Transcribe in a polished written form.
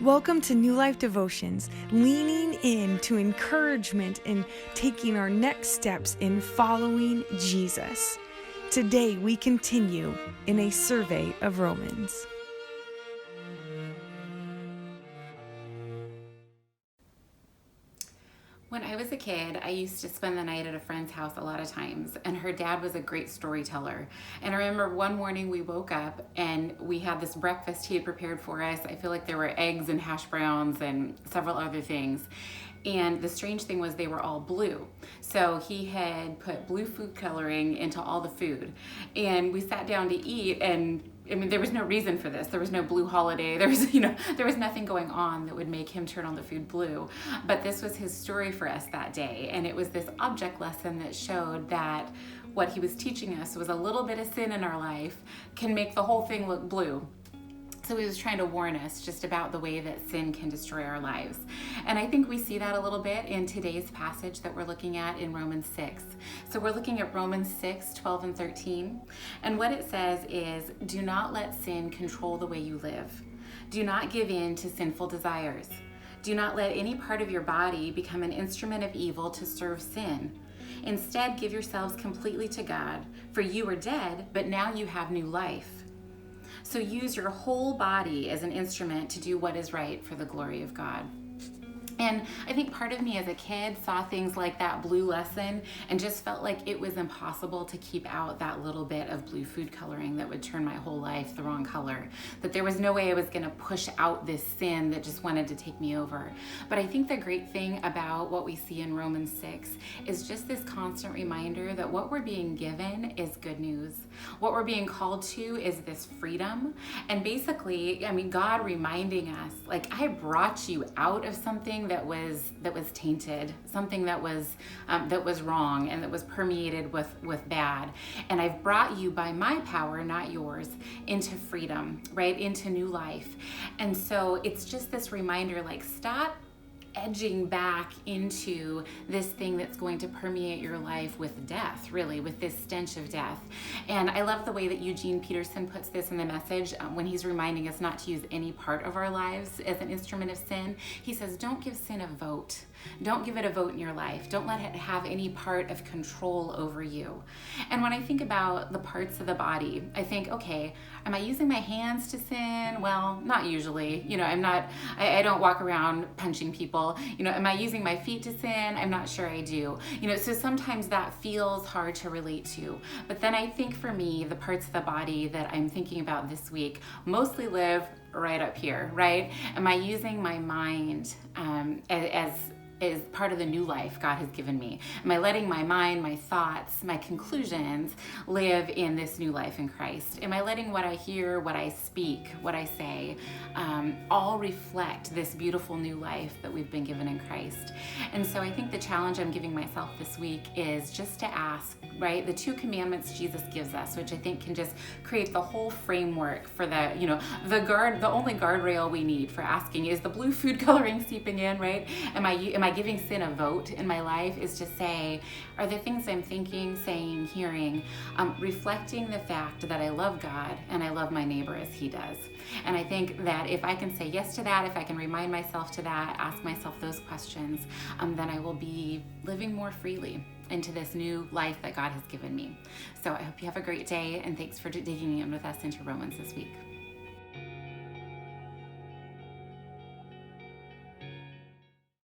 Welcome to New Life Devotions, leaning into encouragement and taking our next steps in following Jesus. Today we continue in a survey of Romans. When I was a kid, I used to spend the night at a friend's house a lot of times, and her dad was a great storyteller. And I remember one morning we woke up and we had this breakfast he had prepared for us. I feel like there were eggs and hash browns and several other things. And the strange thing was they were all blue. So he had put blue food coloring into all the food. And we sat down to eat, and there was no reason for this. There was no blue holiday. There was nothing going on that would make him turn on the food blue. But this was his story for us that day. And it was this object lesson that showed that what he was teaching us was a little bit of sin in our life can make the whole thing look blue. So he was trying to warn us just about the way that sin can destroy our lives. And I think we see that a little bit in today's passage that we're looking at in Romans 6. So we're looking at Romans 6, 12 and 13. And what it says is, do not let sin control the way you live. Do not give in to sinful desires. Do not let any part of your body become an instrument of evil to serve sin. Instead, give yourselves completely to God, for you were dead, but now you have new life. So use your whole body as an instrument to do what is right for the glory of God. And I think part of me as a kid saw things like that blue lesson and just felt like it was impossible to keep out that little bit of blue food coloring that would turn my whole life the wrong color. That there was no way I was going to push out this sin that just wanted to take me over. But I think the great thing about what we see in Romans 6 is just this constant reminder that what we're being given is good news. What we're being called to is this freedom. And basically, God reminding us, like, I brought you out of something that was tainted, something that was wrong and that was permeated with bad. And I've brought you by my power, not yours, into freedom, right? Into new life. And so it's just this reminder, like, stop edging back into this thing that's going to permeate your life with death, really, with this stench of death. And I love the way that Eugene Peterson puts this in the message when he's reminding us not to use any part of our lives as an instrument of sin. He says, don't give sin a vote. Don't give it a vote in your life. Don't let it have any part of control over you. And when I think about the parts of the body, I think, okay, am I using my hands to sin? Well, not usually. I don't walk around punching people. Am I using my feet to sin? I'm not sure I do. So sometimes that feels hard to relate to. But then I think for me, the parts of the body that I'm thinking about this week mostly live right up here, right? Am I using my mind as part of the new life God has given me? Am I letting my mind, my thoughts, my conclusions live in this new life in Christ? Am I letting what I hear, what I speak, what I say, all reflect this beautiful new life that we've been given in Christ? And so I think the challenge I'm giving myself this week is just to ask, right? The 2 commandments Jesus gives us, which I think can just create the whole framework for the only guardrail we need for asking, is the blue food coloring seeping in, right? Am I giving sin a vote in my life? Is to say, are the things I'm thinking, saying, hearing, reflecting the fact that I love God and I love my neighbor as he does? And I think that if I can say yes to that, if I can remind myself to that, ask myself those questions, then I will be living more freely into this new life that God has given me. So I hope you have a great day, and thanks for digging in with us into Romans this week.